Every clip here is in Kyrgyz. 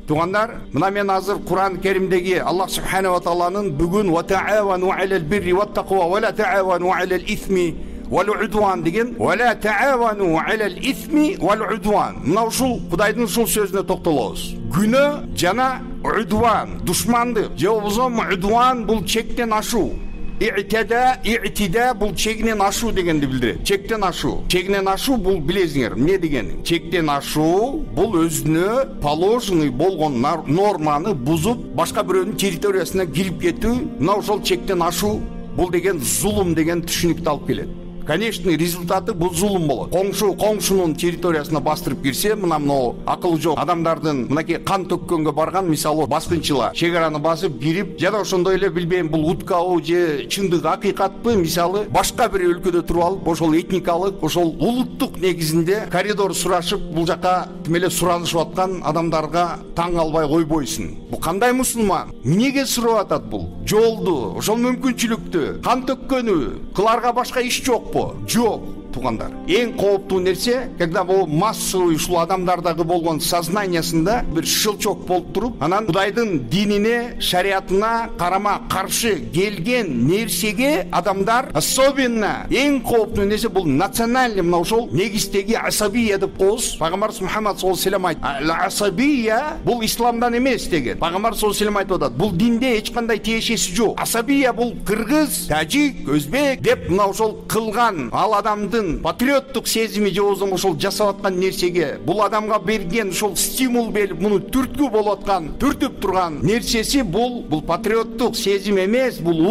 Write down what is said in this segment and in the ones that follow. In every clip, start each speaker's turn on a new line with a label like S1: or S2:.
S1: Тугандар, мына мен азыр Кур'ан Керимдеги Аллах субхана ва тааланын бүгүн ва таавану алал бирри ват тақва ва ла таавану алал исми вал удван деген, ва ла таавану алал исми вал удван. Мына ушул Кудайдын ушул сөзүнө токтолобуз. Күнөө жана удван, душмандык, же болбосо удван бул чектен ашуу. И'тида бул чегинен ашуу дегенди билдирет. Чектен ашуу. Чегинен ашуу бул билесиңер эмне дегени? Чектен ашуу бул өзүнө положенный болгон норманы бузуп, башка бирөөнүн территориясына кирип кетүү. Мына ошол чектен ашуу бул деген зулум деген түшүнүктү алып келет. Конечный результаты бул зулум болот. Коңшунун территориясына бастырып кирсе, мына акылы жок адамдардын мынакей кан төккөнгө барган, мисалы баскынчылар чек араны басып кирип, жана ошондой эле билбейм бул уткабы же чындык акыйкатпы, мисалы башка бир өлкөдө туруп алып, ошол этникалык, ошол улуттук негизинде коридор сурашып, бул жака тим эле суранышып аткан адамдарга таң калбай койбойсуң. Бул кандай мусулман? Эмнеге сурап атат бул? Жолду, ошол мүмкүнчүлүктү, кан төккөнү, кыларга башка иш жокпу? Жок, тугандар. Эң кооптуу нерсе, когда бул массовый ушул адамдардагы болгон сознаниясында бир шылчок болуп туруп, анан Кудайдын динине, шариатына карама каршы келген нерсеге адамдар, особенно эң кооптуу нерсе бул национальный, мына ошол негиздеги асабия деп коебуз. Пайгамбарыбыз Мухаммад саллаллаху алейхи ва саллям айтты, асабия бул исламдан эмес деген. Пайгамбар саллаллаху алейхи ва саллям айтып атат, бул динде эч кандай тиешеси жок. Асабия бул кыргыз, тажик, өзбек деп мына ошол кылган ал адамдын патриоттук сезими же болбосо ошол жасап аткан нерсеге, бул адамга берген ошол стимул берип, муну түрткү болуп аткан, түртүп турган нерсеси бул патриоттук сезим эмес, бул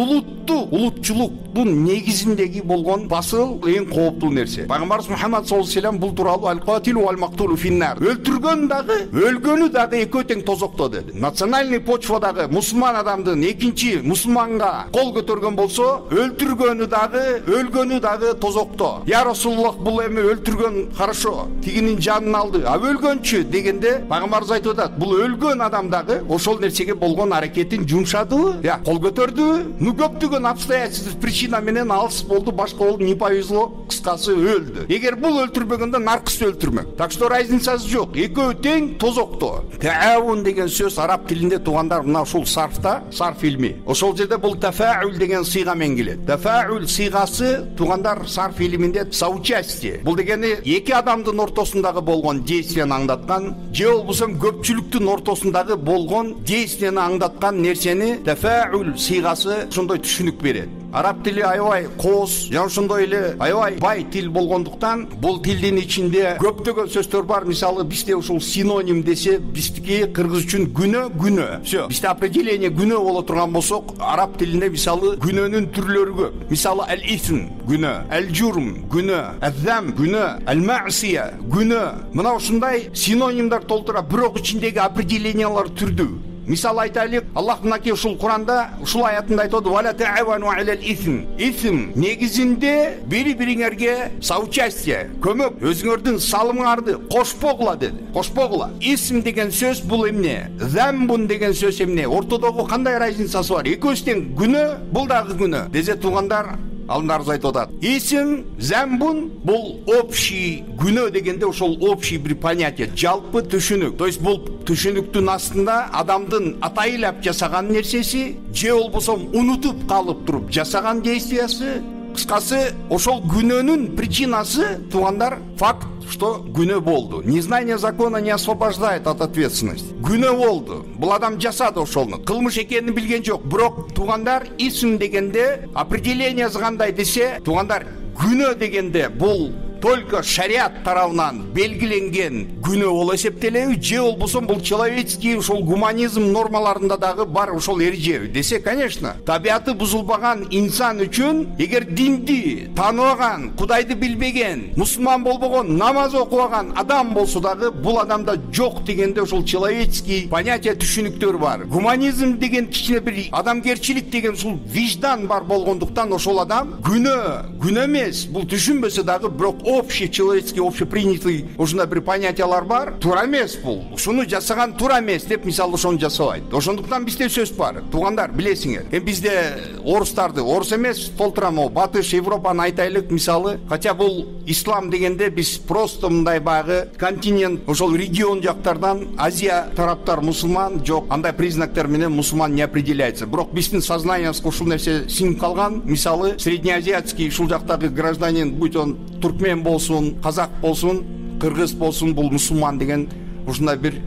S1: улутчулуктун негизиндеги болгон басыл, эң кооптуу нерсе. Пайгамбарыбыз Мухаммад саллаллаху алейхи ва саллям бул тууралуу аль-катилу валь-мактулу финнар. Өлтүргөн дагы, өлгөнү дагы экөө тең тозокто деди. Национальный почвадагы мусулман адамдын экинчи мусулманга кол көтөргөн болсо, өлтүргөнү дагы, өлгөнү дагы тозокто. Я Расулуллах, бул эми өлтүргөн хорошо, тигинин жанын алды, а өлгөнчү дегенде пайгамбарыбыз айтып атат, бул өлгөн адам дагы ошол нерсеге болгон аракетин жумшадыбы, я кол көтөрдүбү, ну көптөгөн обстоятельства причина менен алыс болду, башка болду, не повезло, кыскасы өлдү. Эгер бул өлтүрбөгөндө наркысы өлтүрмөк. Так что разницасы жок, экөө тең тозокто. Таавун деген сөз араб тилинде, тугандар, мына ушул сарфта, сарф илми. Ошол жерде бул тафаул деген сыйга менен келет. Тафаул сыйгасы, тугандар, сарф илиминде соучастие. Бул дегени эки адамдын ортосундагы болгон действияны аңдаткан, же болбосо көпчүлүктүн ортосундагы болгон действияны аңдаткан нерсени тафаул сыйгасы ошондой түшүнүк берет. Араб тили аябай кооз, жана ошондой эле аябай бай тил болгондуктан, бул тилдин ичинде көптөгөн сөздөр бар. Мисалы бизде ушул синоним десе, биздики кыргыз үчүн күнөө. Всё. Бизде определение күнөө боло турган болсок, араб тилинде мисалы күнөөнүн түрлөрү көп. Мисалы аль-исм күнөө, аль-журм күнөө, аз-зам күнөө, аль-маъсия күнөө. Мына ушундай синонимдер толтура, бирок ичиндеги определениялар түрдүү. Мисал айтайлык, Аллах мынакей ушул Куранда, ушул аятында айтат, «Вала таавану алал исм». Исм негизинде бири-бириңерге соучастие, көмөк, өзүңөрдүн салымыңарды кошпогула деди. Кошпогула. Исм деген сөз бул эмне? Замбун деген сөз эмне? Ортодогу кандай разницасы бар? Экөөсү тең күнөө, бул дагы күнөө. Дезе тугандар, алымдарыбыз айтып атат. Исм, замбун бул общий, күнөө дегенде ошол общий бир понятие, жалпы түшүнүк. То есть бул түшүнүктүн астында адамдын атайылап жасаган нерсеси, же болбосо унутуп калып туруп жасаган действиясы, кыскасы ошол күнөөнүн причинасы, тугандар, факт, что күнөө болду. Незнание закона не освобождает от ответственности. Күнөө болду. Бул адам жасады ошолну. Кылмыш экенин билген жок. Бирок тугандар, исм дегенде определение кандай десе, тугандар, күнөө дегенде бул только шариат тарабынан белгиленген күнөө болуп эсептелеби, же болбосо бул человеческий ушул гуманизм нормаларында дагы бар ушул эрежеби десе, конечно, табиаты бузулбаган инсан үчүн, эгер динди тааныбаган, Кудайды билбеген, мусулман болбогон, намаз окубаган адам болсо дагы, бул адамда жок дегенде ушул человеческий понятие, түшүнүктөр бар. Гуманизм деген кичине бир адамгерчилик деген ушул виждан бар болгондуктан ошол адам күнөө эмес, бул түшүнбөсө дагы, бирок общечеловеческий, общепринятый ушундай бир понятиялар бар. Туура эмес бул. Ушуну жасаган туура эмес деп мисалы ошону жасабайт. Ошондуктан бизде сөз бар. Туугандар, билесиңер. Бизде орустарды, орус эмес, толтура могу Батыш Европаны айтайлык мисалы. Хотя бул ислам дегенде биз просто мындай багы континент, ошол регион жактардан Азия тараптар мусулман жок, андай признактар менен мусулман не определяется. Бирок биздин сознаниябызга ушул нерсе сиңип калган. Мисалы среднеазиатский ушул жактагы гражданин, будь он туркмен болсун, казак болсун, кыргыз болсун, бул мусулман деген ушундай бир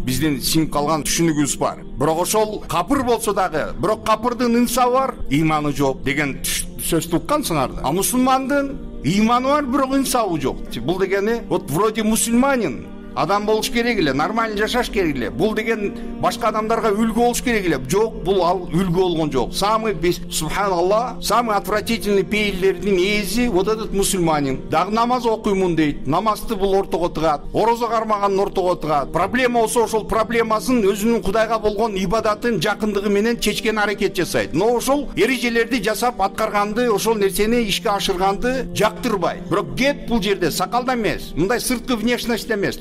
S1: биздин сиңип калган түшүнүгүбүз бар. Бирок ошол капыр болсо дагы, бирок капырдын инсабы бар, ыйманы жок деген сөз туккансыңар. А мусулмандын ыйманы бар, бирок инсабы жок. Бул дегени вот вроде мусульманин адам болуш керек эле, нормально жашаш керек эле. Бул деген башка адамдарга үлгү болуш керек эле. Жок, бул ал үлгү болгон жок. Самый субханаллах, самый отвратительный пейилдердин ээси вот этот мусульманин. Дагы намаз окуймун дейт. Намазды бул ортого тыгат. Орозо кармаганын ортого тыгат. Проблема болсо ошол проблемасын өзүнүн Кудайга болгон ибадатын жакындыгы менен чечкен аракет жасайт. Но ошол эрежелерди жасап аткарганды, ошол нерсени ишке ашырганды жактырбайт. Бирок кеп бул жерде сакалда эмес, мындай сырткы внешность эмес.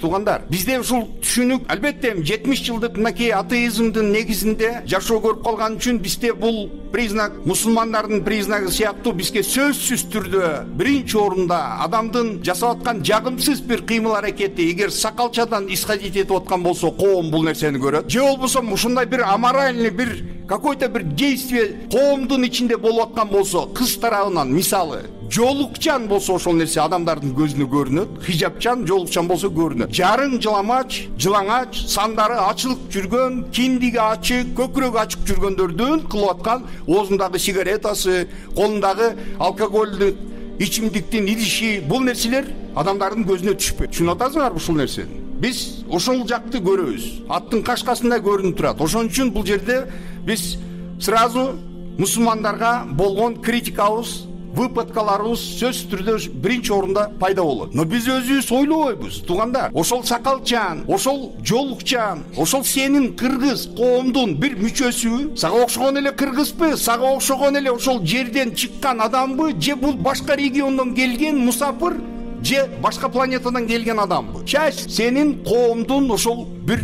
S1: Бизде ушул түшүнүк албетте 70 жылдык мынакей атеизмдин негизинде жашоо көрүп калган үчүн бизде бул признак мусулмандардын признагы сыяктуу бизге сөзсүз түрдө биринчи орунда адамдын жасап аткан жагымсыз бир кыймыл аракети эгер сакалчадан исходить этип аткан болсо коом бул нерсени көрөт. Же болбосо ушундай бир аморальный бир какой-то бир действие коомдун ичинде болуп аткан болсо кыз тарабынан мисалы жолукчан болсо ошол нерсе адамдардын көзүнө көрүнөт. Хижапчан, жолукчан болсо көрүнөт. Жарың жылаңач, сандары ачылып жүргөн, киндиги ачык, көкүрөгү ачык жүргөндөрдүн кылып аткан оозундагы сигаретасы, колундагы алкогольдүк ичимдиктин идиши, бул нерселер адамдардын көзүнө түшпөйт. Түшүнүп атасыңарбы ушул нерсени? Биз ошол жакты көрөбүз. Аттын кашкасында көрүнүп турат. Ошон үчүн бул жерде биз сразу мусулмандарга болгон критикабыз, выпадкаларыбыз сөз түрдө биринчи орунда пайда болот. Но биз өзүбүз ойлобойбуз, туугандар. Ошол сакалчан, ошол жолукчан, ошол сенин кыргыз коомдун бир мүчөсү, сага окшогон эле кыргызбы, сага окшогон эле ошол жерден чыккан адамбы, же бул башка региондон келген мусафир, же башка планетадан келген адамбы? Часть сенин коомдун ошол бир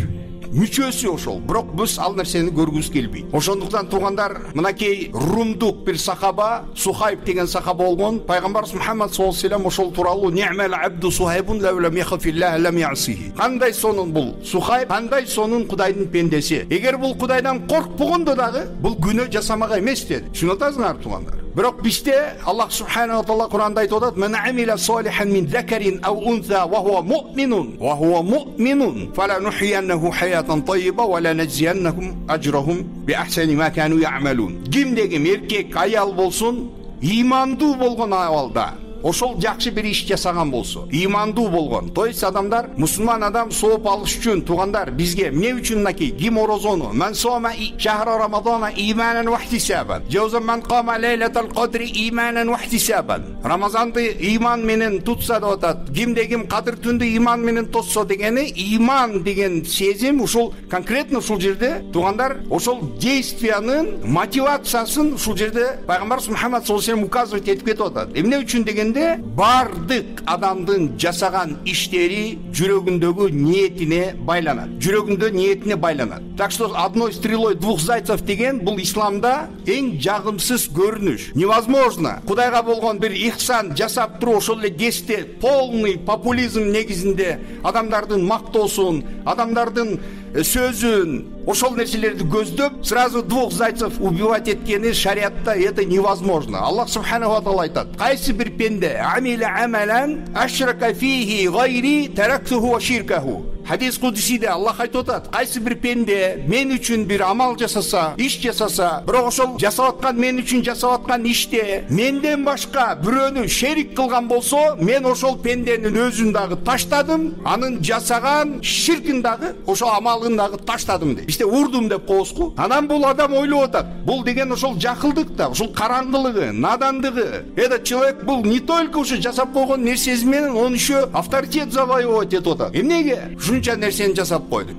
S1: мүчөсү ошол. Бирок биз ал нерсени көргүбүз келбейт. Ошондуктан туугандар, мынакей румдук бир сахаба, Сухайб деген сахаба болгон. Пайгамбарыбыз Мухаммад саллаллаху алейхи вассалам ошол тууралуу "Ни'мал абду Сухайбун ла лам яхфиллах лам ясихи". Кандай сонун бул Сухайб, кандай сонун Кудайдын пендеси. Эгер бул Кудайдан коркпогондо дагы бул күнөө жасамага эмес деди. Түшүнүп атасыңар туугандар? Бирок бизде Аллах субхана ва таала Куранда айтып атат: "Мен амила солихан мин закарин ау унса ва хуа муъминун фаланухияннаху хаятан тайyiba ва ланажзияннахум ажрахум би ахсани ма кану яъмалун". Кимдеги эркек, аял болсун, имандуу болгон абалда ошол жакшы бир иш жасаган болсо, имандуу болгон. То есть адамдар, мусулман адам сооп алыш үчүн туугандар бизге эмне үчүн мынакей ким орозону "Ман сома шахра рамадана иманан ва ихтисабан, жауза ман кама лейлатал кадри иманан ва ихтисабан". Рамазанды иман менен тутса деп атат. Кимде ким кадыр түндү иман менен тосса дегени, иман деген сезим ушул конкретно ушул жерде туугандар, ошол действиянын мотивациясын ушул жерде пайгамбарыбыз Мухаммад саллаллаху алейхи вассалам указывать этип кетип атат. Эмне үчүн деген бардык адамдын жасаган иштери жүрөгүндөгү ниетине байланат. Жүрөгүндө ниетине байланат. Так что одной стрелой двух зайцев деген бул исламда эң жагымсыз көрүнүш. Невозможно Кудайга болгон бир ихсан жасап туруп ошол эле кесте полный популизм негизинде адамдардын мактоосун, адамдардын сөзүн, ошол нерселерди көздөп сразу двух зайцев убивать эткени шариатта это невозможно. Аллах субханаху ва таала айтат: "Кайсы бир пенде амила амалан ашрака фихи гайри тарактуху ва ширкаху". Хадис кудусиде Аллах айтып атат: "Кайсы бир пенде мен үчүн бир амал жасаса, иш жасаса, бирок ошол жасап аткан мен үчүн жасап аткан иште менден башка бирөөнү шерик кылган болсо, мен ошол пенденин өзүн дагы таштадым, анын жасаган ширкин дагы, ошол амалын дагы таштадым" дейт. Бизде урдум деп коебузку. Анан бул адам ойлоп атат. Бул деген ошол жакылдык да, ошол караңгылыгы, надандыгы. Этот человек бул не только ушу жасап койгон нерсеси менен, он еще авторитет завоевать этип атат. Эмнеге ушунча нерсени жасап койду?